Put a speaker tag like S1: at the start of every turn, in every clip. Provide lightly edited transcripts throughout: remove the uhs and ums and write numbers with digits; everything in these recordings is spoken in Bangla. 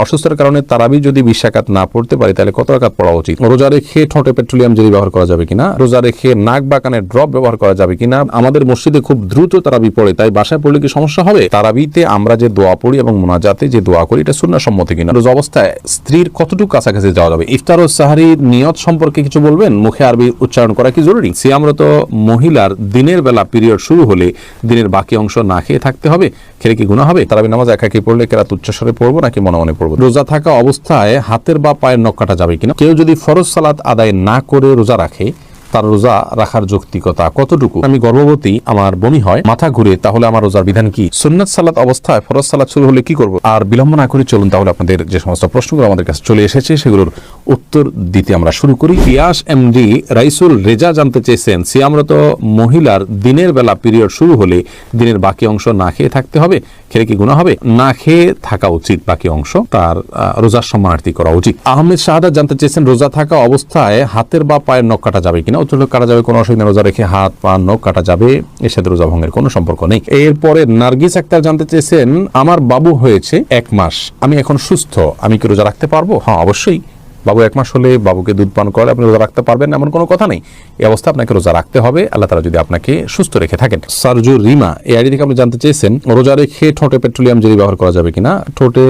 S1: অসুস্থতার কারণে তারাবি যদি 20 রাকাত না পড়তে পারি তাহলে কত রাকাত পড়া উচিত? রোজা রেখে ঠোঁটে পেট্রোলিয়াম জেলি ব্যবহার করা যাবে কিনা? রোজা রেখে নাক বা কানে ড্রপ ব্যবহার করা যাবে কিনা? আমাদের মসজিদে খুব দ্রুত তারাবি পড়ে, তাই বাসায় পড়লে কি সমস্যা হবে? তারাবিতে আমরা যে দোয়া পড়ি এবং মুনাজাতে যে দোয়া করি এটা সুন্নাহ সম্মত কিনা? রোজা অবস্থায় স্ত্রীর কতটুকু কাছাকাছি যাওয়া যাবে? ইফতার ও সাহারির নিয়ত সম্পর্কে কিছু বলবেন? মুখে আরবি উচ্চারণ করা কি জরুরি? সিয়ামরত মহিলার দিনের বেলা পিরিয়ড শুরু হলে দিনের বাকি অংশ না খেয়ে থাকতে হবে, খেলে কি গুনাহ হবে? তারাবি নামাজ একাকি পড়লে কেরাত উচ্চস্বরে পড়বো নাকি মনে মনে পড়বো? রোজা থাকা অবস্থায় হাতের বা পায়ের নখ কাটা যাবে কিনা? কেউ যদি ফরজ সালাত আদায় না করে রোজা রাখে, তার রোজা রাখার যৌক্তিকতা কতটুকু? আমি গর্ভবতী, আমার বমি হয়, মাথা ঘুরে, তাহলে আমার রোজার বিধান কি? সুন্নাত সালাত অবস্থায় ফরজ সালাত শুরু হলে কি করব? আর বিলম্ব না করে চলুন তাহলে আপনাদের যে সমস্ত প্রশ্নগুলো আমাদের কাছে চলে এসেছে সেগুলোর উত্তর দিতে আমরা শুরু করি। পিয়াস এমডি রাইসুল রেজা জানতে চেয়েছেন, সিয়ামরত মহিলার দিনের বেলা পিরিয়ড শুরু হলে দিনের বাকি অংশ না খেয়ে থাকতে হবে, খেলে কি গুনাহ হবে? না খেয়ে থাকা উচিত, বাকি অংশ তার রোজার সম্মানার্থী করা উচিত। আহমেদ শাহাদাত জানতে চেয়েছেন, রোজা থাকা অবস্থায় হাতের বা পায়ের নখ কাটা যাবে কিনা? উত্তর কাটা যাবে, কোনো অসুবিধা। রোজা রেখে হাত পা নখ কাটা যাবে, এর সাথে রোজা ভঙ্গের কোনো সম্পর্ক নেই। এরপরে নার্গিস আক্তার জানতে চেয়েছেন, আমার বাবু হয়েছে 1 মাস, আমি এখন সুস্থ, আমি কি রোজা রাখতে পারবো? হ্যাঁ, অবশ্যই। বাবু 1 মাস হলে বাবুকে দুধ পান করে আপনি রোজা রাখতে পারবেন এমন কোনো কথা নেই। এই অবস্থা আপনাকে রোজা রাখতে হবে, আল্লাহ তাআলা যদি আপনাকে সুস্থ রেখে থাকেন। সারজুর রিমা এই আইডি থেকে আপনি জানতে চেয়েছেন, রোজা রেখে ঠোঁটে পেট্রোলিয়াম জেলি ব্যবহার করা যাবে কিনা? ঠোঁটে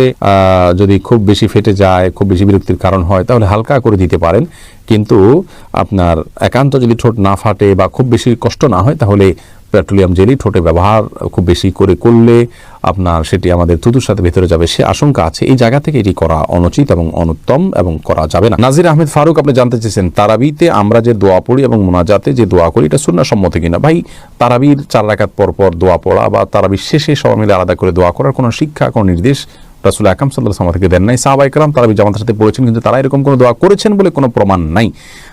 S1: যদি খুব বেশি ফেটে যায়, খুব বেশি বিরক্তির কারণ হয়, তাহলে হালকা করে দিতে পারেন, কিন্তু আপনার একান্ত যদি ঠোঁট না ফাটে বা খুব বেশি কষ্ট না হয় তাহলে পেট্রোলিয়াম জেলি ঠোঁটে ব্যবহার খুব বেশি করে করলে আপনার সেটি আমাদের থুতুর সাথে ভেতরে যাবে, সে আশঙ্কা আছে। এই জায়গা থেকে এটি করা অনুচিত এবং অনুত্তম এবং করা যাবে না। নাজির আহমেদ ফারুক আপনি জানতে চেয়েছেন, তারাবিতে আমরা যে দোয়া পড়ি এবং মুনাজাতে যে দোয়া করি এটা সুন্নাহ সম্মত কিনা? ভাই, তারাবির 4 রাকাত পর পর দোয়া পড়া বা তারাবির শেষে সবাই মিলে আলাদা করে দোয়া করার কোনো শিক্ষা, কোনো নির্দেশ রাসূল আকরাম সাল্লাল্লাহু আলাইহি ওয়াসাল্লাম থেকে দেন নাই। সাহাবায়ে কেরাম তারাবি জামাতের সাথে পড়েছেন, কিন্তু তারা এরকম কোনো দোয়া করেছেন বলে কোনো প্রমাণ নাই।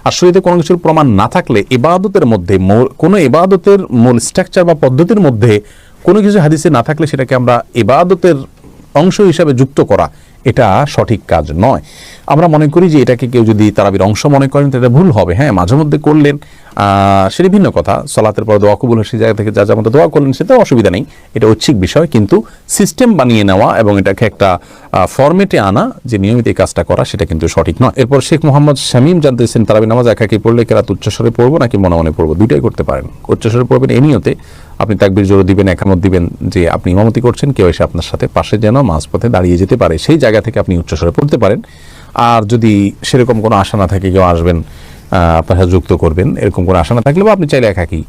S1: আর শরীয়তে কোনো কিছুর প্রমাণ না থাকলে ইবাদতের মধ্যে কোনো ইবাদতের মূল স্ট্রাকচার বা পদ্ধতির মধ্যে কোনো কিছু হাদিসে না থাকলে সেটাকে আমরা ইবাদতের অংশ হিসাবে যুক্ত করা এটা সঠিক কাজ নয়। আমরা মনে করি যে এটাকে কেউ যদি তারাবির অংশ মনে করেন এটা ভুল হবে। হ্যাঁ, মাঝে মধ্যে করলেন সেটা ভিন্ন কথা, সালাতের পর দোয়া কবুল সেই জায়গা থেকে যা যা মতো দোয়া করলেন সেটাও অসুবিধা নেই, এটা ঐচ্ছিক বিষয়। কিন্তু সিস্টেম বানিয়ে নেওয়া এবং এটাকে একটা ফরম্যাটে আনা যে নিয়মিত এই কাজটা করা সেটা কিন্তু সঠিক নয়। এরপর শেখ মোহাম্মদ শামীম জানতেছেন, তারাবি নামাজ একাকি পড়লে কেরাত উচ্চস্বরে পড়বো নাকি মনে মনে পড়বো? দুইটাই করতে পারেন। উচ্চস্বরে পড়বেন এই নিয়তে, আপনি তাকবীর জোরে দিবেন, একামত দিবেন যে আপনি ইমামতি করছেন, কেউ এসে আপনার সাথে পাশে যেন মাঝপথে দাঁড়িয়ে যেতে পারে, সেই জায়গা থেকে আপনি উচ্চস্বরে পড়তে পারেন। আর যদি সেরকম কোনো আশা না থাকে, কেউ আসবেন আপনার সাথে যুক্ত করবেন, এরকম কোনো আশা না থাকলে বা আপনি চাইলে একাকি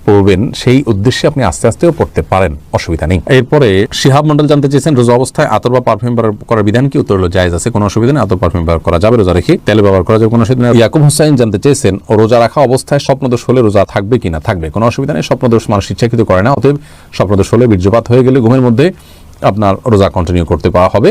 S1: পড়বেন, সেই উদ্দেশ্যে আপনি আস্তে আস্তেও পড়তে পারেন, অসুবিধা নেই। এরপরে শিহাব মন্ডল জানতে চেয়েছেন, রোজা অবস্থায় আতর বা পারফিউম ব্যবহার করার বিধান কি? উত্তর হলো জায়েজ আছে, কোনো অসুবিধা নেই, আতর পারফিউম ব্যবহার করা যাবে, রোজা রেখে তেল ব্যবহার করা যাবে, কোনো অসুবিধা নেই। ইয়াকুব হোসেন জানতে চেয়েছেন, রোজা রাখা অবস্থায় স্বপ্নদোষ হলে রোজা থাকবে কিনা? থাকবে, কোনো অসুবিধা নেই। স্বপ্নদোষ মানুষ ইচ্ছাকৃত করে না, অতএব স্বপ্নদোষ হলে বীর্যপাত হয়ে গেলে ঘুমের মধ্যে আপনার রোজা কন্টিনিউ করতে পাওয়া হবে।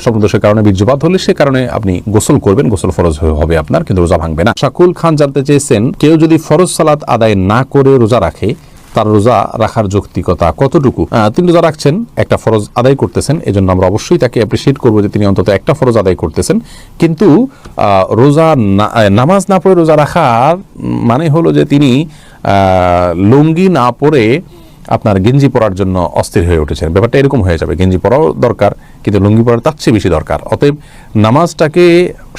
S1: স্বপ্নদোষের কারণে বীর্যপাত হলে সে কারণে আপনি গোসল করবেন, গোসল ফরজ হবে আপনার, কিন্তু রোজা ভাঙবে না। শাকুল খান জানতে চেয়েছেন, কেউ যদি ফরজ সালাত আদায় না করে রোজা রাখে, তার রোজা রাখার যৌক্তিকতা কতটুকু? তিনি রোজা রাখছেন, একটা ফরজ আদায় করতেছেন, এজন্য আমরা অবশ্যই তাকে অ্যাপ্রিসিয়েট করবো যে তিনি অন্তত একটা ফরজ আদায় করতেছেন। কিন্তু রোজা নামাজ না পড়ে রোজা রাখার মানে হলো যে তিনি লুঙ্গি না পরে আপনার গেঞ্জি পরার জন্য অস্থির হয়ে উঠেছেন, ব্যাপারটা এরকম হয়ে যাবে। গেঞ্জি পরাও দরকার, কিন্তু লুঙ্গি পরা তার চেয়ে বেশি দরকার। অতএব নামাজটাকে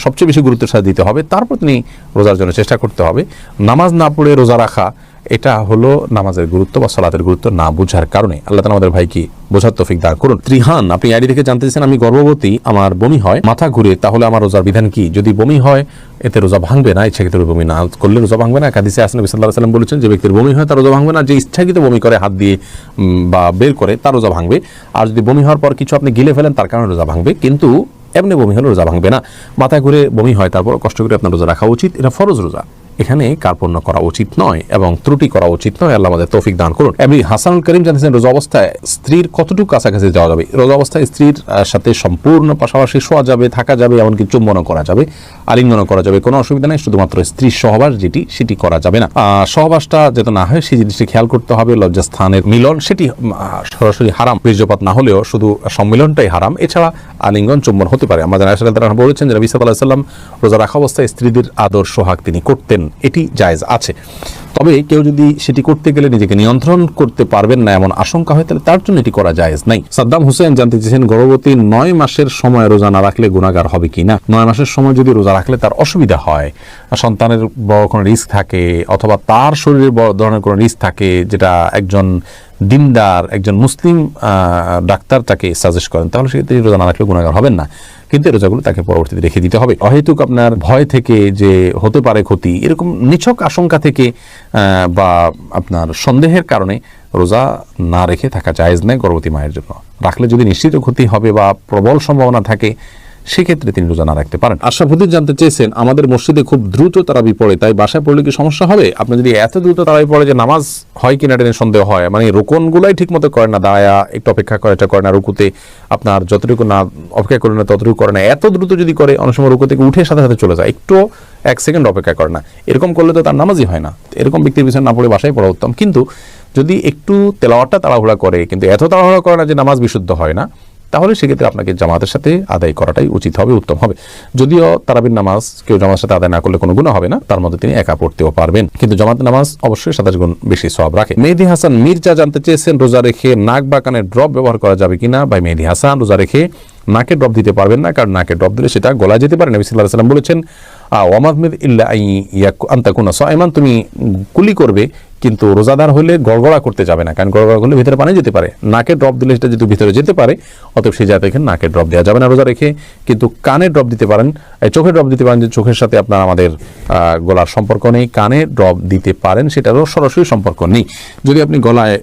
S1: সবচেয়ে বেশি গুরুত্বের সাথে দিতে হবে, তারপর তিনি রোজার জন্য চেষ্টা করতে হবে। নামাজ না পড়ে রোজা রাখা এটা হলো নামাজের গুরুত্ব বা সালাতের গুরুত্ব না বুঝার কারণে। আল্লাহ তাআলা আমাদের ভাইকে বোঝার তৌফিক দান করুন। ত্রিহান আপনি আইডি থেকে জানতে চাইছেন, আমি গর্ভবতী, আমার বমি হয়, মাথা ঘুরে, তাহলে আমার রোজার বিধান কি? যদি বমি হয় এতে রোজা ভাঙবে না, ইচ্ছাকৃত বমি না করলে রোজা ভাঙবে না। হাদিসে আসেন নবী সাল্লাল্লাহু আলাইহি ওয়াসাল্লাম বলেছেন, যে ব্যক্তির বমি হয় তার রোজা ভাঙবে না, যে ইচ্ছাকৃত বমি করে হাত দিয়ে বা বের করে তার রোজা ভাঙবে। আর যদি বমি হওয়ার পর কিছু আপনি গিলে ফেলেন তার কারণে রোজা ভাঙবে, কিন্তু এমনি বমি হলে রোজা ভাঙবে না। মাথা ঘুরে বমি হয় তারপর কষ্ট করে আপনার রোজা রাখা উচিত, এটা ফরজ রোজা, এখানে কার্পণ্য করা উচিত নয় এবং ত্রুটি করা উচিত নয়। আল্লাহ আমাদের তৌফিক দান করুন। এমনি হাসানুল করিম জানিয়েছেন, রোজা অবস্থায় স্ত্রীর কতটুকু কাছাকাছি যাওয়া যাবে? রোজা অবস্থায় স্ত্রীর সাথে সম্পূর্ণ পাশাপাশি শোয়া যাবে, থাকা যাবে, এমনকি চুম্বনও করা যাবে, আলিঙ্গনও করা যাবে, কোনো অসুবিধা নেই। শুধুমাত্র স্ত্রীর সহবাস সেটি করা যাবে না। সহবাসটা যাতে না হয় সেই জিনিসটি খেয়াল করতে হবে। লজ্জাস্থানের মিলন সেটি সরাসরি হারাম, বীর্যপাত না হলেও শুধু সম্মিলনটাই হারাম। এছাড়া আলিঙ্গন চুম্বন হতে পারে। আমাদের আয়েশা রাদিয়াল্লাহু আনহা বলেছেন যে নবী সাল্লাল্লাহু আলাইহি ওয়াসাল্লাম রোজা রাখা অবস্থায় স্ত্রীদের আদর সোহাগ তিনি করতেন এটি জায়েজ আছে। তবে কেউ যদি সেটি করতে গেলে নিজেকে নিয়ন্ত্রণ করতে পারবেন না এমন আশঙ্কা হয়, তাহলে তার জন্য এটি করা জায়েজ নাই। সাদ্দাম হোসেন জানতে চেয়েছেন, গর্ভবতী 9 মাসের সময় রোজা না রাখলে গুনাহগার হবে কিনা। 9 মাসের সময় যদি রোজা রাখলে তার অসুবিধা হয়, সন্তানের বড় কোনো রিস্ক থাকে অথবা তার শরীরের বড় ধরনের কোনো রিস্ক থাকে, যেটা একজন দিনদার একজন মুসলিম ডাক্তার তাকে সাজেস্ট করেন, তাহলে সেক্ষেত্রে রোজা না রাখলে গুনাহগার হবেন না। কিন্তু এই রোজাগুলো তাকে পরবর্তীতে রেখে দিতে হবে। অহেতুক আপনার ভয় থেকে যে হতে পারে ক্ষতি, এরকম নিছক আশঙ্কা থেকে বা আপনার সন্দেহের কারণে রোজা না রেখে থাকা জায়েজ নেই গর্ভবতী মায়ের জন্য। রাখলে যদি নিশ্চিত ক্ষতি হবে বা প্রবল সম্ভাবনা থাকে, সেক্ষেত্রে তিনি রোজা না রাখতে পারেন। আশরাফুদ্দিন জানতে চেয়েছেন, আমাদের মসজিদে খুব দ্রুত তারাবি পড়ে, তাই বাসায় পড়লে কি সমস্যা হবে? আপনি যদি এত দ্রুত তারাবি পড়ে যে নামাজ হয় কিনা এটা সন্দেহ হয়, মানে রোকনগুলাই ঠিক মতো করে না, দাঁড়ায়া একটু অপেক্ষা করে, এটা করে না, রুকুতে আপনার যতটুকু না অপেক্ষা করে না ততটুকু করে না, এত দ্রুত যদি করে অনেক সময় রুকু থেকে উঠে সাথে সাথে চলে যায়, একটু 1 সেকেন্ড অপেক্ষা করে না, এরকম করলে তো তার নামাজই হয় না। এরকম ব্যক্তির পিছনে না পড়ে বাসায় পড়া উত্তম। কিন্তু যদি একটু তেলাওয়াতটা তাড়াহুড়া করে, কিন্তু এত তাড়াহুড়া করে না যে নামাজ বিশুদ্ধ হয় না, তাহলে সেক্ষেত্রে আপনাকে জামাতের সাথে আদায় করাটাই উচিত হবে, উত্তম হবে। যদিও তারাবির নামাজ কেউ জামাতের সাথে আদায় না করলে কোনো গুনাহ হবে না, তার মধ্যে তিনি একা পড়তেও পারবেন, কিন্তু জামাতের নামাজ অবশ্যই 27 গুণ বেশি সওয়াব রাখে। মেহেদী হাসান মির্জা জানতে চেয়েছেন, রোজা রেখে নাক বা কানে ড্রপ ব্যবহার করা যাবে কিনা। ভাই মেহেদী হাসান, রোজা রেখে নাকে ড্রপ দিতে পারবেন না, কারণ নাকে ড্রপ দিলে সেটা গলায় যেতে পারে। নবী সাল্লাল্লাহু আলাইহি ওয়াসাল্লাম বলেছেন, ওয়ামাদমিদ ইল্লা আন তাকুনা সাইমান, তুমি কুলি করবে কিন্তু রোজাদার হলে গড়গড়া করতে যাবে না, কারণ গড়গড়া করলে ভিতরে পানি যেতে পারে। নাকে ড্রপ দিলে সেটা যদি ভিতরে যেতে পারে, অতএব সেই জায়গায় এখানে নাকে ড্রপ দেওয়া যাবে না রোজা রেখে। কিন্তু কানে ড্রপ দিতে পারেন, চোখে ড্রপ দিতে পারেন, যে চোখের সাথে আপনার আমাদের গলার সম্পর্ক নেই, কানে ড্রপ দিতে পারেন, সেটারও সরাসরি সম্পর্ক নেই। যদি আপনি গলায়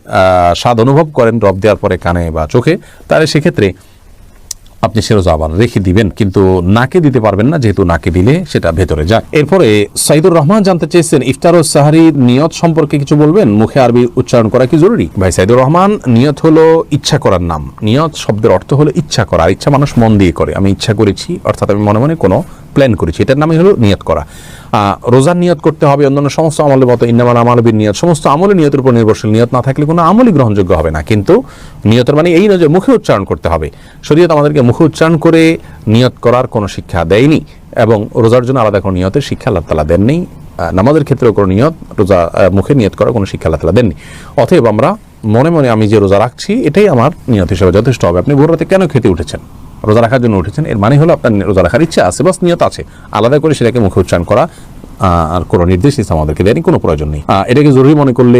S1: স্বাদ অনুভব করেন ড্রপ দেওয়ার পরে কানে বা চোখে, তাহলে সেক্ষেত্রে আপনি সে রোজা আবার রেখে দিবেন, কিন্তু নাকে দিতে পারবেন না, যেহেতু নাকে দিলে সেটা ভেতরে যায়। এরপরে সাইদুর রহমান জানতে চেয়েছেন, ইফতার ও সাহারির নিয়ত সম্পর্কে কিছু বলবেন, মুখে আরবি উচ্চারণ করা কি জরুরি? ভাই সাইদুর রহমান, নিয়ত হলো ইচ্ছা করার নাম। নিয়ত শব্দের অর্থ হলো ইচ্ছা করা, আর ইচ্ছা মানুষ মন দিয়ে করে। আমি ইচ্ছা করেছি, অর্থাৎ আমি মনে মনে কোনো প্ল্যান করেছি, এটার নামই হলো নিয়ত করা। রোজার নিয়ত করতে হবে অন্যান্য সমস্ত আমলের মতো, ইন্নামাল আমালু বিন্নিয়াত, সমস্ত আমলে নিয়তের উপর নির্ভরশীল। নিয়ত না থাকলে কোনো আমলই গ্রহণযোগ্য হবে না। কিন্তু নিয়তের মানে এই নয় যে মুখে উচ্চারণ করতে হবে। শরীয়ত আমাদেরকে মুখে উচ্চারণ করে নিয়ত করার কোনো শিক্ষা দেয়নি, এবং রোজার জন্য আলাদা কোনো নিয়তের শিক্ষা আল্লাহ তাআলা দেননি। নামাজের ক্ষেত্রেও কোনো নিয়ত, রোজা মুখে নিয়ত করার কোনো শিক্ষা আল্লাহ তাআলা দেননি। অতএব আমরা মনে মনে আমি যে রোজা রাখছি এটাই আমার নিয়ত হিসেবে যথেষ্ট হবে। আপনি ভোর রাতে কেন খেতে উঠেছেন? রোজা রাখার জন্য উঠেছেন, এর মানে হলো আপনার রোজা রাখার ইচ্ছা আছে, বাস নিয়ত আছে। আলাদা করে সেটাকে মুখে উচ্চারণ করা আর কোনো নির্দেশ ইসলাম আমাদেরকে দেয়নি, কোনো প্রয়োজন নেই। এটাকে জরুরি মনে করলে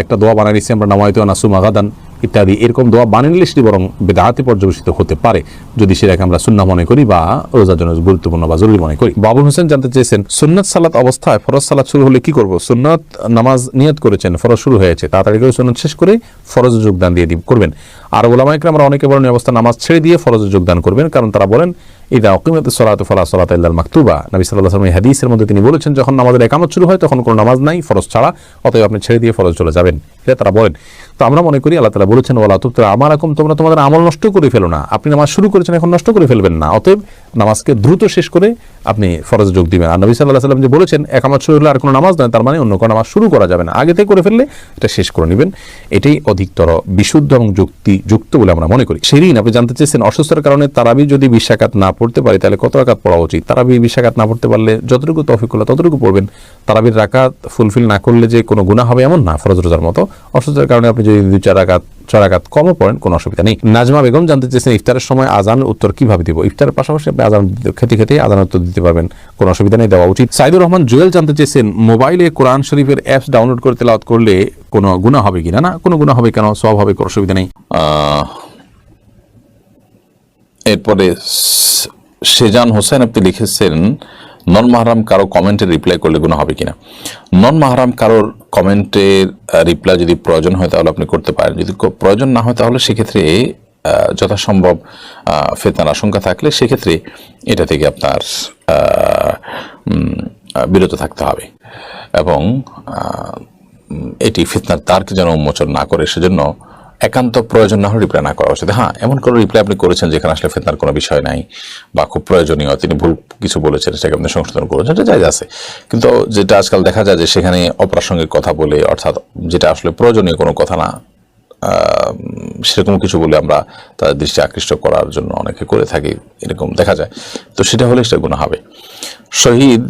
S1: একটা দোয়া বানিয়ে নিচ্ছি আমরা, নাওয়াইতু আন আসুমা গাদান ইত্যাদি, এরকম দোয়া বানিয়ে নিলে সেটি বরং বিদআতে পর্যবেসিত হতে পারে, যদি সেটাকে আমরা সুন্নাহ মনে করি বা রোজার জন্য গুরুত্বপূর্ণ বা জরুরি মনে করি। বাবুল হোসেন জানতে চেয়েছেন, সুন্নাত সালাত অবস্থায় ফরজ সালাত শুরু হলে কি করব? সুন্নাত নামাজ নিয়ত করেছেন, ফরজ শুরু হয়েছে, তাড়াতাড়ি করে সুন্নাত শেষ করে ফরজে যোগদান দিয়ে করবেন। আর উলামা ইকরাম অনেকে বলেন অবস্থা নামাজ ছেড়ে দিয়ে ফরজে যোগদান করবেন, কারণ তারা বলেন ইদা উকিমাতিস সালাতু ফালা সালাতা ইল্লাল মাকতুবা। নবী সাল্লাল্লাহু আলাইহি ওয়াসাল্লাম হাদিসের মধ্যে তিনি বলেছেন, যখন নামাজের ইকামত শুরু হয় তখন কোনো নামাজ নাই ফরজ ছাড়া, অতএব আপনি ছেড়ে দিয়ে ফরজ চলে যাবেন, এটা তারা বলেন। তো আমরা মনে করি আল্লাহ তাআলা বলেছেন, ওয়ালা তুবতিলু আমালাকুম, তোমরা তোমাদের আমল নষ্ট করে ফেলো না। আপনি নামাজ শুরু করেছেন, এখন নষ্ট করে ফেলবেন না। অতএব নামাজকে দ্রুত শেষ করে আপনি ফরজে যোগ দিবেন। আর নবী সাল্লাল্লাহু আলাইহি ওয়াসাল্লাম যে বলেছেন ইকামত শুরু হলে আর কোনো নামাজ নয়, তার মানে অন্য কোনো নামাজ শুরু করা যাবে না, আগে থেকে করে ফেললে এটা শেষ করে নেবেন। এটাই অধিকতর বিশুদ্ধ এবং যুক্তিযুক্ত বলে আমরা মনে করি। সেদিন আপনি জানতে চেয়েছেন, অসুস্থতার কারণে তারাবি যদি 20 রাকাত না পড়তে পারি তাহলে কত রাকাত পড়া উচিত? তারাবি 20 রাকাত না পড়তে পারলে যতটুকু তৌফিক হলো ততটুকু পড়বেন। তারাবির রাকাত ফুলফিল না করলে যে কোনো গুনাহ হবে এমন না, ফরজ রোজার মতো। অসুস্থতার কারণে আপনি যদি 2-4 রাকাত 6 রাকাত কমও পড়েন কোনো অসুবিধা নেই। নাজমা বেগম জানতে চেয়েছেন, ইফতারের সময় আজানের উত্তর কিভাবে দিব? ইফতারের পাশাপাশি আপনি আজান খেতে আজানের উত্তর দিতে পারবেন, কোনো অসুবিধা নেই, দেওয়া উচিত। সাইদুর রহমান জুয়েল জানতে চেয়েছেন, মোবাইলে কোরআন শরীফের অ্যাপস ডাউনলোড করে তেলাওয়াত করলে কোনো গুনাহ হবে কিনা? না, কোনো গুনাহ হবে কেন, সওয়াব হবে, কোনো অসুবিধা নেই। এরপরে সেজান হোসেন আপনি লিখেছেন, নন মাহরাম কারো কমেন্টে রিপ্লাই করলে গুনাহ হবে কিনা? নন মাহরাম কারোর কমেন্টের রিপ্লাই যদি প্রয়োজন হয় তাহলে আপনি করতে পারেন, যদি প্রয়োজন না হয় তাহলে সেক্ষেত্রে যথাসম্ভব ফিতনার আশঙ্কা থাকলে সেক্ষেত্রে এটা থেকে আপনার বিরত থাকতে হবে, এবং এটি ফিতনার দ্বারকে যেন উন্মোচন না করে সেজন্য একান্ত প্রয়োজন না হলে রিপ্লাই না করা উচিত। হ্যাঁ, এমন কোনো রিপ্লাই আপনি করেছেন যেখানে আসলে ফিতনার কোনো বিষয় নাই বা খুব প্রয়োজনীয়, তিনি ভুল কিছু বলেছেন সেটাকে আপনি সংশোধন করেছেন, এটা জায়েজ আছে। কিন্তু যেটা আজকাল দেখা যায় যে সেখানে অপ্রাসঙ্গিক কথা বলে, অর্থাৎ যেটা আসলে প্রয়োজনীয় কোনো কথা না সেরকম কিছু বলে আমরা তাদের দৃষ্টি আকৃষ্ট করার জন্য অনেকে করে থাকি, এরকম দেখা যায়, তো সেটা হলে সেটা গুনাহ হবে। শহীদ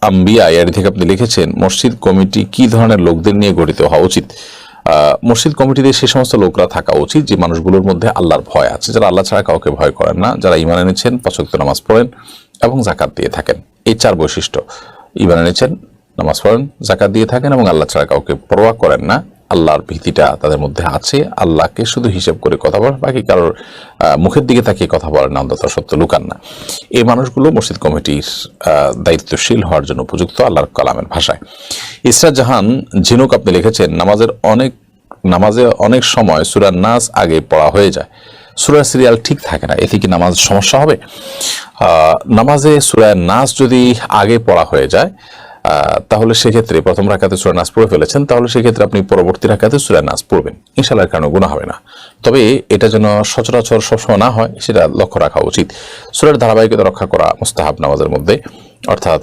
S1: আম্বিয়া এর থেকে আপনি লিখেছেন, মসজিদ কমিটি কি ধরনের লোকদের নিয়ে গঠিত হওয়া উচিত? মসজিদ কমিটিতে সে সমস্ত লোকরা থাকা উচিত যে মানুষগুলোর মধ্যে আল্লাহর ভয় আছে, যারা আল্লাহ ছাড়া কাউকে ভয় করেন না, যারা ঈমান এনেছেন, 5 ওয়াক্ত নামাজ পড়েন এবং যাকাত দিয়ে থাকেন। এই 4 বৈশিষ্ট্য, ঈমান এনেছেন, নামাজ পড়েন, যাকাত দিয়ে থাকেন এবং আল্লাহ ছাড়া কাউকে পরোয়া করেন না, আল্লাহর ভীতিটা তাদের মধ্যে আছে, আল্লাহকে শুধু হিসেব করে কথা বলেন, বাকি কারোর মুখের দিকে তাকিয়ে কথা বলেন না, অন্তত সত্য লুকান না। এই মানুষগুলো মসজিদ কমিটির দায়িত্বশীল হওয়ার জন্য উপযুক্ত আল্লাহর কালামের ভাষায়। ইসরাত জাহান ঝিনুক আপনি লিখেছেন, নামাজে অনেক সময় সূরা নাস আগে পড়া হয়ে যায়, সূরা সিরিয়াল ঠিক থাকে না, এতে কি নামাজ সমস্যা হবে? নামাজে সূরা নাস যদি আগে পড়া হয়ে যায় তাহলে সেক্ষেত্রে প্রথম রাকাতে সূরা নাস পড়ে ফেলেছেন, তাহলে সেক্ষেত্রে আপনি পরবর্তী রাকাতে সূরা নাস পড়বেন, ইনশাআল্লাহ কারণে গুনাহ হবে না। তবে এটা যেন সচরাচর সবসময় না হয়, সেটা লক্ষ্য রাখা উচিত। সূরার ধারাবাহিকতা রক্ষা করা মুস্তাহাব নামাজের মধ্যে, অর্থাৎ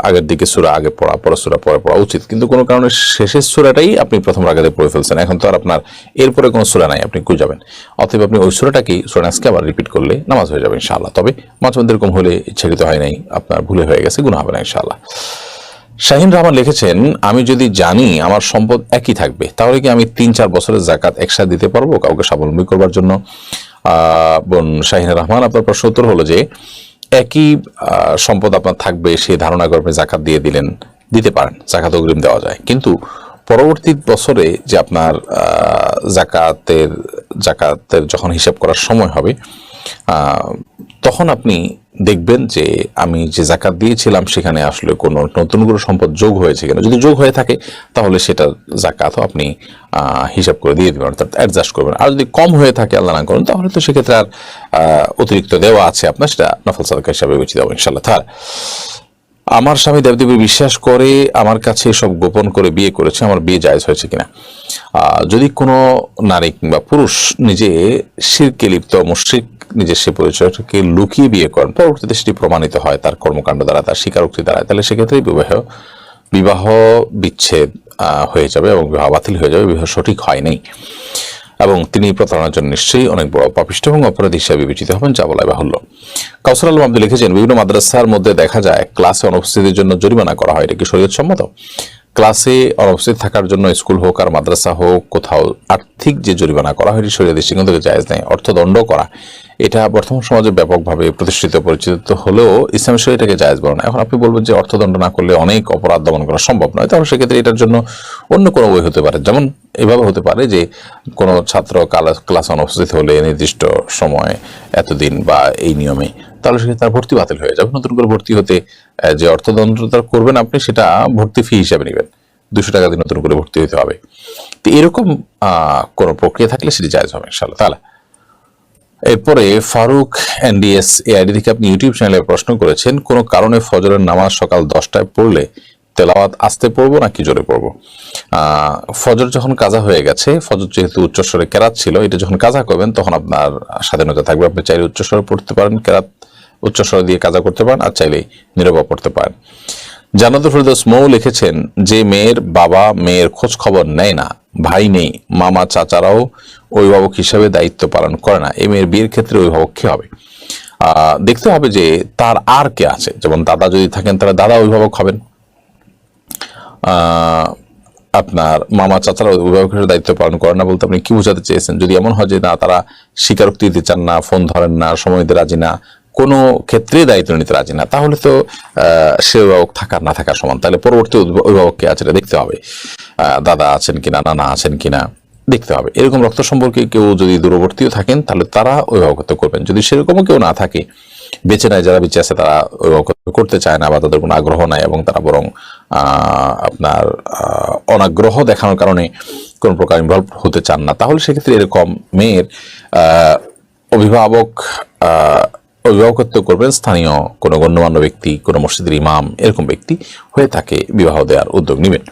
S1: আগের দিকে সূরা আগে পড়া, পরের সূরা পরে পড়া উচিত। কিন্তু কোনো কারণে শেষের সূরাটাই আপনি প্রথম রাকাতে পড়ে ফেলছেন, এখন তো আর আপনার এরপরে কোনো সূরা নাই, আপনি কই যাবেন? অতএব আপনি ওই সূরাটাকেই সূরা নাসকে আবার রিপিট করলে নামাজ হয়ে যাবে ইনশাআল্লাহ। তবে মাঝে মধ্যে এরকম হলে ইচ্ছাকৃত হয় নাই, আপনার ভুলে হয়ে গেছে, গুনাহ হবে না ইনশাআল্লাহ। শাহিন রহমান লিখেছেন, আমি যদি জানি আমার সম্পদ একই থাকবে তাহলে কি আমি 3-4 বছরের যাকাত একসাথে দিতে পারবো কাউকে স্বাবলম্বী করবার জন্য? বোন শাহিন রহমান, আপনার প্রশ্ন উত্তর হলো যে একই সম্পদ আপনার থাকবে সেই ধারণা করে আপনি যাকাত দিয়ে দিতে পারেন, যাকাত অগ্রিম দেওয়া যায়, কিন্তু পরবর্তী বছরে যে আপনার যাকাতের যখন হিসাব করার সময় হবে তখন আপনি দেখবেন যে আমি যে যাকাত দিয়েছিলাম সেখানে আসলে কোনো নতুন করে সম্পদ যোগ হয়েছে কিনা। যদি যোগ হয়ে থাকে তাহলে সেটা যাকাতও আপনি হিসাব করে দিয়ে দেবেন, অর্থাৎ অ্যাডজাস্ট করবেন। আর যদি কম হয়ে থাকে, আল্লাহ না করুন, তাহলে তো সেক্ষেত্রে আর অতিরিক্ত দেওয়া আছে আপনার, সেটা নফল সাদাকা হিসাবে বেঁচে দেবো ইনশাআল্লাহ। তার আমার স্বামী দেবদেবী বিশ্বাস করে আমার কাছে সব গোপন করে বিয়ে করেছে, আমার বিয়ে জায়েজ হয়েছে কিনা? যদি কোনো নারী কিংবা পুরুষ নিজে শিরকে লিপ্ত মুশরিক, নিজের সে পরিচয়টাকে লুকিয়ে বিয়ে করেন, পরবর্তীতে সেটি প্রমাণিত হয় তার কর্মকাণ্ড দ্বারা, তার স্বীকারোক্তি দ্বারা, তাহলে সেক্ষেত্রে বিবাহ বিচ্ছেদ হয়ে যাবে এবং বিবাহ বাতিল হয়ে যাবে, বিবাহ সঠিক হয় নাই এবং তিনি প্রতারণার জন্য নিশ্চয়ই অনেক বড় পাপিষ্ঠ এবং অপরাধী হিসেবে বিবেচিত হবেন, যা বলা বাহুল্য। কাউসার আলম আব্দুল লিখেছেন, বিভিন্ন মাদ্রাসার মধ্যে দেখা যায় ক্লাসে অনুপস্থিতির জন্য জরিমানা করা হয়, এটা কি শরীয়ত সম্মত? ক্লাসে অনুপস্থিত থাকার জন্য স্কুল হোক আর মাদ্রাসা হোক কোথাও আর্থিক যে জরিমানা করা হয় এটি শরীয়তের দৃষ্টিকোণ থেকে জায়েজ নেই। অর্থদণ্ড করা এটা বর্তমান সমাজে ব্যাপকভাবে প্রতিষ্ঠিত পরিচিত হলেও ইসলাম শরীয়ত এটাকে জায়েজ বলে না। এখন আপনি বলবেন যে অর্থদণ্ড না করলে অনেক অপরাধ দমন করা সম্ভব নয়, তাহলে সেক্ষেত্রে এটার জন্য অন্য কোনো ওয়ে হতে পারে। যেমন এভাবে হতে পারে যে কোনো ছাত্র ক্লাস অনুপস্থিত হলে নির্দিষ্ট সময় এতদিন বা এই নিয়মে, তাহলে সেক্ষেত্রে তার ভর্তি বাতিল হয়ে যাবে। নতুন করে ভর্তি হতে যে অর্থদণ্ড করবেন আপনি, সেটা ভর্তি ফি হিসাবে নেবেন, 200 টাকা দিয়ে নতুন করে ভর্তি হতে হবে। তো এরকম কোনো প্রক্রিয়া থাকলে সেটি জায়েজ হবে ইনশাআল্লাহ তাআলা। এরপরে ফারুক এনডিএস এআইডি থেকে আপনি ইউটিউব চ্যানেলে প্রশ্ন করেছেন, কোনো কারণে ফজরের নামাজ সকাল 10টায় পড়লে তেলাওয়াত আস্তে পড়বো নাকি জোরে পড়বো? ফজর যখন কাজা হয়ে গেছে, ফজর যেহেতু উচ্চস্বরে কেরাত ছিল, এটা যখন কাজা করবেন তখন আপনার স্বাধীনতা থাকবে, আপনি চাইলে উচ্চস্বরে পড়তে পারেন, কেরাত উচ্চস্বরে দিয়ে কাজা করতে পারেন, আর চাইলে নীরবে পড়তে পারেন। জান্নাতুল ফেরদৌস মৌ লিখেছেন, যে মেয়ের বাবা মেয়ের খোঁজ খবর নেয় না, ভাই নেই, মামা চাচারাও অভিভাবক হিসেবে দায়িত্ব পালন করে না, এই মেয়ের বিয়ের ক্ষেত্রে অভিভাবক কে হবে? দেখতে হবে যে তার আর কে আছে। যেমন দাদা যদি থাকেন তাহলে দাদা অভিভাবক হবেন, আপনার মামা চাচারা অভিভাবকের দায়িত্ব পালন করেন না বলতে আপনি কি বোঝাতে চেয়েছেন? যদি এমন হয় যে না, তারা স্বীকারোক্তি দিতে চান না, ফোন ধরেন না, সময় দিতে রাজি না, কোনো ক্ষেত্রে দায়িত্ব নিতে রাজি না, তাহলে তো সে অভিভাবক থাকার না থাকার সমান। তাহলে পরবর্তী অভিভাবককে আছে দেখতে হবে, দাদা আছেন কিনা, নানা আছেন কিনা দেখতে হবে। এরকম রক্ত সম্পর্কে কেউ যদি দূরবর্তীও থাকেন তাহলে তারা অভিভাবকত্ব করবেন। যদি সেরকমও কেউ না থাকে, বেঁচে নাই, যারা বেঁচে আছে তারা অভিভাবকত্ব করতে চায় না বা তাদের কোনো আগ্রহ নাই এবং তারা বরং আপনার অনাগ্রহ দেখানোর কারণে কোনো প্রকার ইনভলভ হতে চান না, তাহলে সেক্ষেত্রে এরকম মেয়ের অভিভাবকত্ব করবেন স্থানীয় কোনো গণ্যমান্য ব্যক্তি, কোনো মসজিদের ইমাম, এরকম ব্যক্তি হয়ে তাকে বিবাহ দেওয়ার উদ্যোগ নেবেন।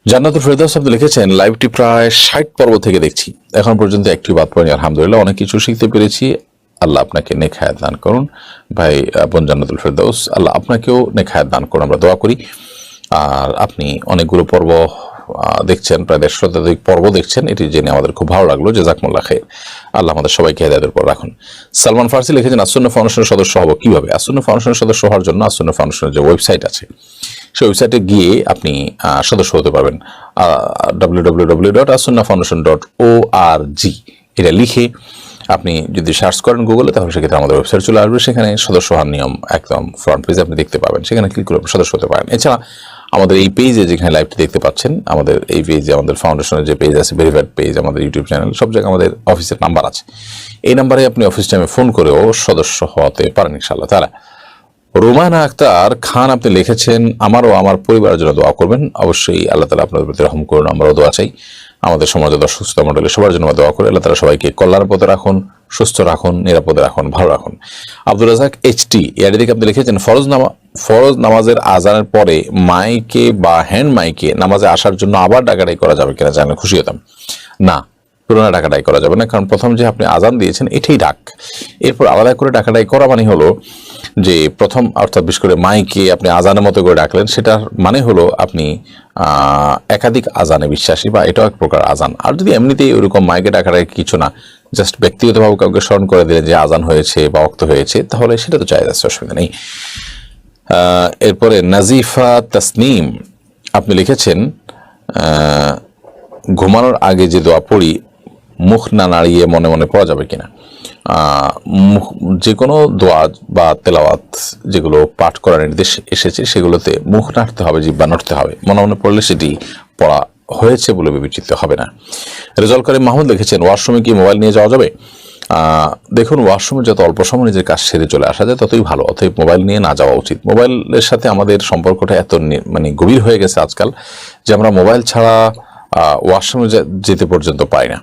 S1: জান্নাতুল ফেরদৌস আপনি লিখেছেন, লাইভটি প্রায় 60 পর্ব থেকে দেখছি, এখন পর্যন্ত একটি বাদ পড়েনি, আলহামদুলিল্লাহ অনেক কিছু শিখতে পেরেছি, আল্লাহ আপনাকে নেক হায়াত দান করুন। ভাই বোন জান্নাতুল ফেরদৌস, আল্লাহ আপনাকেও নেক হায়াত দান করুন, আমরা দোয়া করি। আর আপনি অনেকগুলো পর্ব দেখছেন, প্রায় 150 শতাধিক পর্ব দেখছেন, এটি জেনে আমাদের খুব ভালো লাগলো। জাযাকুমুল্লাহ খাইর। আল্লাহ আমাদের সবাইকে হেদায়েতের উপর রাখুন। সালমান ফার্সি লিখেছেন, আসুন্নাহ ফাউন্ডেশনের সদস্য হব কিভাবে? আসুন্নাহ ফাউন্ডেশনের সদস্য হওয়ার জন্য আসুন্নাহ ফাউন্ডেশনের যে ওয়েবসাইট আছে, সেই ওয়েবসাইটে গিয়ে আপনি সদস্য হতে পারবেন। www.asunnahfoundation.org এটা লিখে আপনি যদি সার্চ করেন গুগলে, তাহলে সেক্ষেত্রে আমাদের ওয়েবসাইট চলে আসবে। সেখানে সদস্য হওয়ার নিয়ম একদম ফ্রন্ট পেজে আপনি দেখতে পাবেন, সেখানে ক্লিক করে সদস্য হতে পারেন। এছাড়া আমাদের এই পেজে যেখানে লাইভটি দেখতে পাচ্ছেন, আমাদের এই পেজে আমাদের ফাউন্ডেশনের যে পেজ আছে, ভেরিফাইড পেজ, আমাদের ইউটিউব চ্যানেল, সব জায়গায় আমাদের অফিসের নাম্বার আছে। এই নাম্বারে আপনি অফিস টাইমে ফোন করেও সদস্য হতে পারেন ইনশাআল্লাহ তাআলা। রোমানা আক্তার খান আপনি লিখেছেন, আমারও আমার পরিবারের জন্য দোয়া করবেন। অবশ্যই আল্লাহ তাআলা আপনাদের প্রতি রহম করুন, আমরাও দোয়া চাই। আমাদের সমাজে দর্শক শ্রোতা মণ্ডলী সবার জন্য দোয়া করে আল্লাহ তাআলা সবাইকে কল্যাণ পথে রাখুন, সুস্থ রাখুন, নিরাপদে রাখুন, ভালো রাখুন। আব্দুর রাজাক এইচটি এর দিকে আপনি লিখেছেন, ফরজ নামাজের আজানের পরে মাইকে বা হ্যান্ড মাইকে নামাজে আসার জন্য আবার ডাকাডাকি করা যাবে কিনা জানলে খুশি হতাম। না, পুরোনো ডাকাডাকি করা যাবে না, কারণ প্রথম যে আপনি আজান দিয়েছেন এটাই ডাক। এরপর আলাদা করে ডাকাডাকি করা মানে হলো যে প্রথম, অর্থাৎ বিশেষ করে মাইকে আপনি আজানের মতো করে ডাকলেন, সেটার মানে হলো আপনি একাধিক আজানে বিশ্বাসী, বা এটাও এক প্রকার আজান। আর যদি এমনিতেই ওইরকম মাইকে ডাকাডাকি কিছু না, জাস্ট ব্যক্তিগতভাবে কাউকে স্মরণ করে দিলেন যে আজান হয়েছে বা ওয়াক্ত হয়েছে, তাহলে সেটা তো জায়েজ আছে, অসুবিধা নেই। এরপরে নাজিফা তাসনিম আপনি লিখেছেন, ঘুমানোর আগে যে দোয়া পড়ি মুখ না নাড়িয়ে মনে মনে পড়া যাবে কিনা? যে কোনো দোয়া বা তেলাওয়াত যেগুলো পাঠ করার নির্দেশ এসেছে, সেগুলোতে মুখ নাড়তে হবে, জিহ্বা নাড়তে হবে। মনে মনে পড়লে সেটি পড়া হয়েছে বলে বিবেচিত হবে না। রেজাউল করিম মাহমুদ লিখেছেন, ওয়াশরুমে কি মোবাইল নিয়ে যাওয়া যাবে? দেখুন, ওয়াশরুমে যত অল্প সময় নিজের কাজ সেরে চলে আসা যায় ততই ভালো, অতএব মোবাইল নিয়ে না যাওয়া উচিত। মোবাইলের সাথে আমাদের সম্পর্কটা এত গভীর হয়ে গেছে আজকাল যে আমরা মোবাইল ছাড়া ওয়াশরুমে যেতে পর্যন্ত পাই না।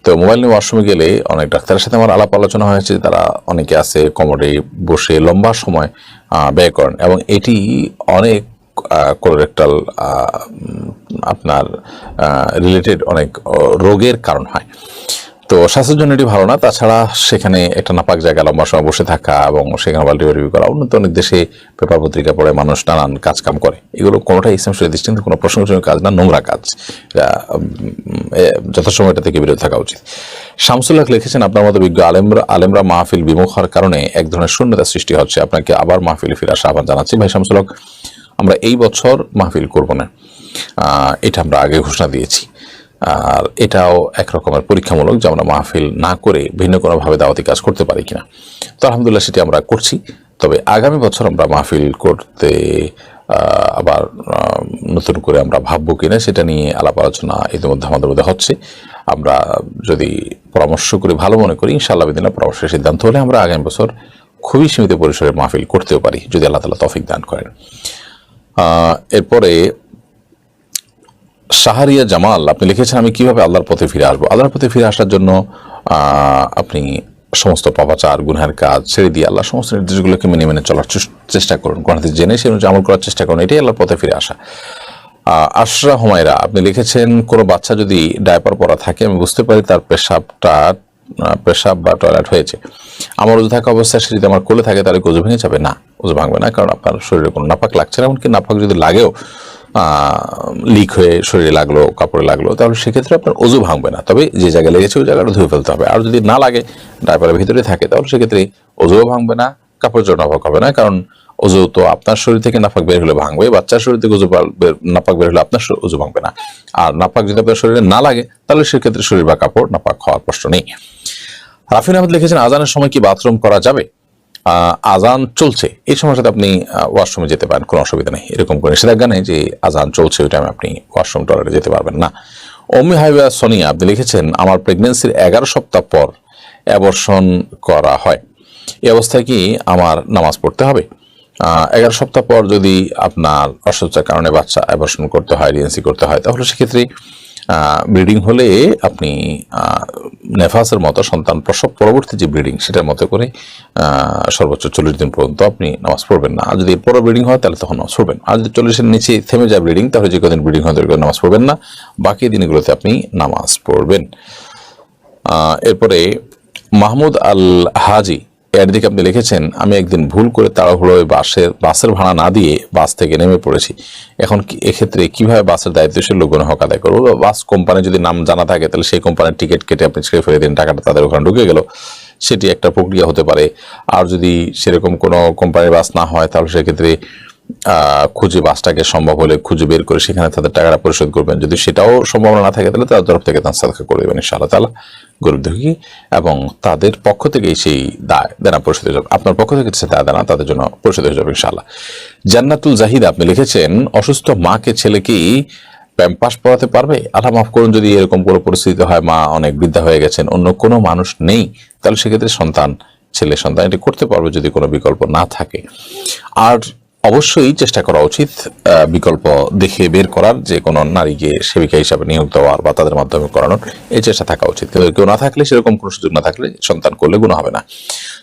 S1: তো মোবাইল নিয়ে ওয়াশরুমে গেলে অনেক ডাক্তারের সাথে আমার আলাপ আলোচনা হয়েছে, তারা অনেকে আছে কমোডে বসে লম্বা সময় ব্যয় করেন, এবং এটি অনেক কোলোরেক্টাল আপনার রিলেটেড অনেক রোগের কারণ হয়। তো স্বাস্থ্যের জন্য এটি ভালো না। তাছাড়া সেখানে একটা নাপাক জায়গা লম্বা সময় বসে থাকা এবং সেখানে বাল্টি করা, উন্নত অনেক দেশে পেপার পত্রিকা পড়ে মানুষ নানান কাজকাম করে, এগুলো কোনোটাই ইসলাম শরীয়তের দৃষ্টিতে কোনো প্রশংসনীয় কাজ না, নোংরা কাজ। যথাসময় এটা থেকে বিরত থাকা উচিত। শামসুল হক লিখেছেন, আপনার মতো বিজ্ঞ আলেমরা মাহফিল বিমুখ হওয়ার কারণে এক ধরনের শূন্যতা সৃষ্টি হচ্ছে, আপনাকে আবার মাহফিলে ফিরে আসা আহ্বান জানাচ্ছি। ভাই শামসুল হক, আমরা এই বছর মাহফিল করব না, এটা আমরা আগে ঘোষণা দিয়েছি। আর এটাও এক রকমের পরীক্ষামূলক যে আমরা মাহফিল না করে ভিন্ন কোনোভাবে দাওয়াতি কাজ করতে পারি কিনা। তো আলহামদুলিল্লাহ সেটি আমরা করছি। তবে আগামী বছর আমরা মাহফিল করতে আবার নতুন করে আমরা ভাববো কিনা সেটা নিয়ে আলাপ আলোচনা ইতিমধ্যে আমাদের মধ্যে হচ্ছে। আমরা যদি পরামর্শ করে ভালো মনে করি, ইনশাআল্লাহ বিদিনা পরামর্শের সিদ্ধান্ত হলে আমরা আগামী বছর খুবই সীমিত পরিসরে মাহফিল করতেও পারি, যদি আল্লাহ তাআলা তৌফিক দান করেন। এরপরে শাহরিয়া জামাল আপনি লিখেছেন, আমি কিভাবে আল্লাহর পথে ফিরে আসবো? আল্লাহর পথে ফিরে আসার জন্য আপনি সমস্ত পাপাচার গুনহার কাজ ছেড়ে দিয়ে আল্লাহ সমস্ত নির্দেশগুলোকে মেনে মেনে চলার চেষ্টা করুন, কোরআন হাদিস জেনে সে অনুযায়ী আমল করার চেষ্টা করুন, এটাই আল্লাহর পথে ফিরে আসা। আশরা হুমায়রা আপনি লিখেছেন, কোনো বাচ্চা যদি ডায়পার পরা থাকে, আমি বুঝতে পারি তার পেশাব বা টয়লেট হয়েছে, আমার ওযু থাকা অবস্থায় সে যদি আমার কোলে থাকে, তাহলে ওযু ভেঙে যাবে? না, ওযু ভাঙবে না, কারণ আপনার শরীরে কোনো নাপাক লাগছে না। এমনকি নাপাক যদি লাগেও, লিক হয়ে শরীরে লাগলো, কাপড়ে লাগলো, তাহলে সেক্ষেত্রে আপনার ওযু ভাঙবে না। তবে যে জায়গায় লেগেছে ওই জায়গাটা ধুয়ে ফেলতে হবে। আর যদি না লাগে, ডায়পারের ভিতরে থাকে, তাহলে সেক্ষেত্রে ওযুও ভাঙবে না, কাপড় জন্য নাপাক হবে না, কারণ ওযু তো আপনার শরীর থেকে নাপাক বের হলে ভাঙবে, বাচ্চার শরীর থেকে নাপাক বের হলে আপনার ওযু ভাঙবে না। আর নাপাক যদি আপনার শরীরে না লাগে, তাহলে সেক্ষেত্রে শরীর বা কাপড় নাপাক হওয়ার প্রশ্ন নেই। রাফিন আহমেদ লিখেছেন, আজানের সময় কি বাথরুম করা যাবে? আজান চলছে এই সময়টাতে আপনি ওয়াশরুমে যেতে পারেন, কোনো অসুবিধা নেই। এরকম করে নিষেধাজ্ঞা নেই যে আজান চলছে ওই টাইমে আপনি ওয়াশরুম টয়লেটে যেতে পারবেন না। অম্মি হাইওয়া সোনিয়া আপনি লিখেছেন, আমার প্রেগনেন্সির 11 সপ্তাহ পর অ্যাবর্শন করা হয়, এই অবস্থায় কি আমার নামাজ পড়তে হবে? 11 সপ্তাহ পর যদি আপনার অসুস্থতার কারণে বাচ্চা অ্যাবর্শন করতে হয়, রিএনসি করতে হয়, তাহলে সেক্ষেত্রে ব্লিডিং হলে আপনি নেফাসের মতো সন্তান প্রসব পরবর্তী যে ব্লিডিং সেটার মতো করে সর্বোচ্চ 40 দিন পর্যন্ত আপনি নামাজ পড়বেন না। আর যদি এরপরে ব্লিডিং হয় তাহলে তখন নামাজ পড়বেন। আর যদি 40-এর নিচে থেমে যায় ব্লিডিং, তাহলে যে কদিন ব্লিডিং হয় তাহলে নামাজ পড়বেন না, বাকি দিনগুলোতে আপনি নামাজ পড়বেন। এরপরে মাহমুদ আল হাজি
S2: এর দিকে আপনি লিখেছেন, আমি একদিন ভুল করে তাড়াহুড়োয় বাসের ভাড়া না দিয়ে বাস থেকে নেমে পড়েছি। এখন এক্ষেত্রে কিভাবে বাসের দায়িত্বশীল লোকজন হক আদায় করবো? বাস কোম্পানি যদি নাম জানা থাকে তাহলে সেই কোম্পানির টিকিট কেটে আপনি ছেড়ে ফেলে দিন, টাকাটা তাদের ওখানে ঢুকে গেল, সেটি একটা প্রক্রিয়া হতে পারে। আর যদি সেরকম কোনো কোম্পানির বাস না হয় তাহলে সেক্ষেত্রে খুঁজে বাসটাকে সম্ভব হলে খুঁজে বের করে সেখানে তাদের টাকাটা পরিশোধ করবেন। যদি সেটাও সম্ভাবনা না থাকে তাহলে তাদের তরফ থেকে দান সাদকা করে দেবেন ইনশাআল্লাহ তাআলা গরিব দুঃখী, এবং তাদের পক্ষ থেকেই সেই দায় দেনা পরিশোধ হয়ে যাবে। আপনার পক্ষ থেকে সে দায় দেনা তাদের জন্য পরিশোধ হয়ে যাবে ইনশাআল্লাহ। জান্নাতুল জাহিদ আপনি লিখেছেন, অসুস্থ মাকে ছেলে কি প্যাম্পাস পড়াতে পারবে? আল্লাহ মাফ করুন, যদি এরকম কোনো পরিস্থিতি হয়, মা অনেক বৃদ্ধা হয়ে গেছেন, অন্য কোনো মানুষ নেই, তাহলে সেক্ষেত্রে ছেলে সন্তান এটি করতে পারবে যদি কোনো বিকল্প না থাকে। আর অবশ্যই চেষ্টা করা উচিত বিকল্প দেখে বের করার, যে কোনো নারীকে সেবিকা হিসাবে নিয়োগ দেওয়ার বা তাদের মাধ্যমে করানোর এই চেষ্টা থাকা উচিত। কিন্তু কেউ না থাকলে, সেরকম কোনো সুযোগ না থাকলে সন্তান করলে গুনাহ হবে না।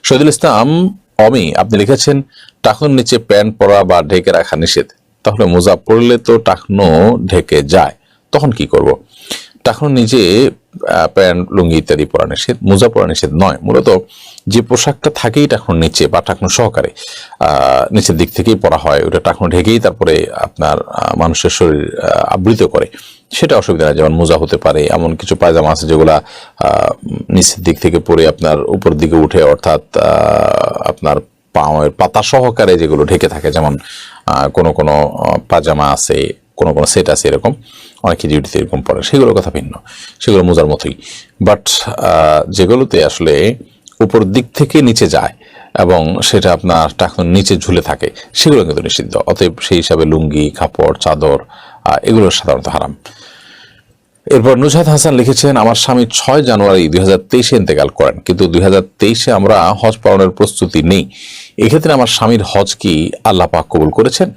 S2: শহীদুল ইসলাম অমি আপনি লিখেছেন, টাকনুর নিচে প্যান্ট পরা বা ঢেকে রাখা নিষেধ, তাহলে মোজা পরলে তো টাকনু ঢেকে যায়, তখন কি করব? টাকনুর নিচে প্যান্ট লুঙ্গি ইত্যাদি পরা নিষেধ, মোজা পরা নিষেধ নয়। মূলত যে পোশাকটা থাকেই টাকনুর নিচে বা টাকনু সহকারে নিচের দিক থেকেই পরা হয়, ওটা টাকনু ঢেকেই তারপরে আপনার মানুষের শরীর আবৃত করে, সেটা অসুবিধা নেই। যেমন মোজা হতে পারে, এমন কিছু পায়জামা আছে যেগুলা নিচের দিক থেকে পরে আপনার উপর দিকে উঠে, অর্থাৎ আপনার পায়ের পাতা সহকারে যেগুলো ঢেকে থাকে, যেমন কোনো কোনো পাজামা আছে, কোনো কোনো সেট আছে, এরকম অনেকে ডিউটিতে এরকম পড়ে, সেগুলোর কথা ভিন্ন, সেগুলো মোজার মতোই। বাট যেগুলোতে আসলে উপর দিক থেকে নিচে যায় এবং সেটা আপনার টাকনুর নিচে ঝুলে থাকে, সেগুলো কিন্তু নিষিদ্ধ। অতএব সেই হিসাবে লুঙ্গি, কাপড়, চাদর এগুলো সাধারণত হারাম। এরপর নুজহাত হাসান লিখেছেন, আমার স্বামী 6 জানুয়ারি 2023 ইন্তেকাল করেন, কিন্তু 2023 আমরা হজ পালনের প্রস্তুতি নেই। এক্ষেত্রে আমার স্বামীর হজ কি আল্লাহ পাক কবুল করেছেন?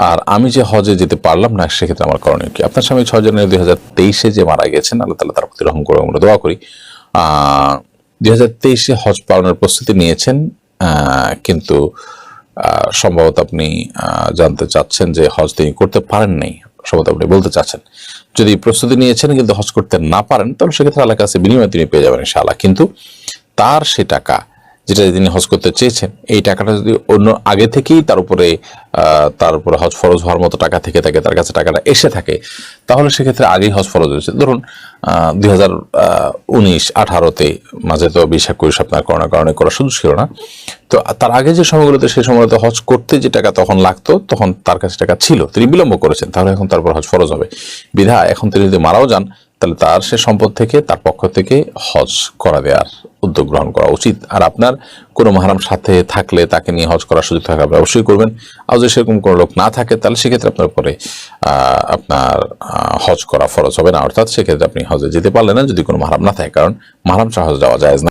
S2: আর আমি যে হজে যেতে পারলাম না, সেক্ষেত্রে আমার করণীয় কি? আপনার স্বামী 6 জানুয়ারি 2023 যে মারা গেছেন, আল্লাহ তাআলা তার প্রতি রহম করে, আমরা দোয়া করি। 2023 হজ পালনের প্রস্তুতি নিয়েছেন, কিন্তু সম্ভবত আপনি জানতে চাচ্ছেন যে হজ তিনি করতে পারেন নাই, সম্ভবত আপনি বলতে চাচ্ছেন। যদি প্রস্তুতি নিয়েছেন কিন্তু হজ করতে না পারেন, তাহলে সেক্ষেত্রে আল্লাহর কাছে বিনিময় তিনি পেয়ে যাবেন ইনশাআল্লাহ। কিন্তু তার সে টাকা যেটা তিনি হজ করতে চেয়েছেন, এই টাকাটা যদি অন্য আগে থেকেই তার উপরে হজ ফরজ হওয়ার মতো টাকা থেকে থাকে, তার কাছে টাকাটা এসে থাকে, তাহলে সেক্ষেত্রে আগেই হজ ফরজ হয়েছে। ধরুন 2019-18-তে মাঝে তো 20-21 আপনার করোনার কারণে করার সুযোগ ছিল না, তো তার আগে যে সময়গুলোতে, সেই সময়গুলোতে হজ করতে যে টাকা তখন লাগতো, তখন তার কাছে টাকা ছিল, তিনি বিলম্ব করেছেন, তাহলে এখন তারপর হজ ফরজ হবে। বিধায় এখন তিনি যদি মারাও যান, তাহলে তার সে সম্পদ থেকে, তার পক্ষ থেকে হজ করা দেওয়ার উদ্যোগ গ্রহণ করা উচিত। আর আপনার কোনো মাহরাম সাথে থাকলে তাকে নিয়ে হজ করার সুযোগ থাকলে অবশ্যই করবেন। আর যদি সেরকম কোনো লোক না থাকে, তাহলে সেক্ষেত্রে আপনার উপরে আপনার হজ করা ফরজ হবে না, অর্থাৎ সেক্ষেত্রে আপনি হজে যেতে পারলেন না যদি কোনো মাহরাম না থাকে, কারণ মাহরাম ছাড়া হজ যাওয়া যায় না।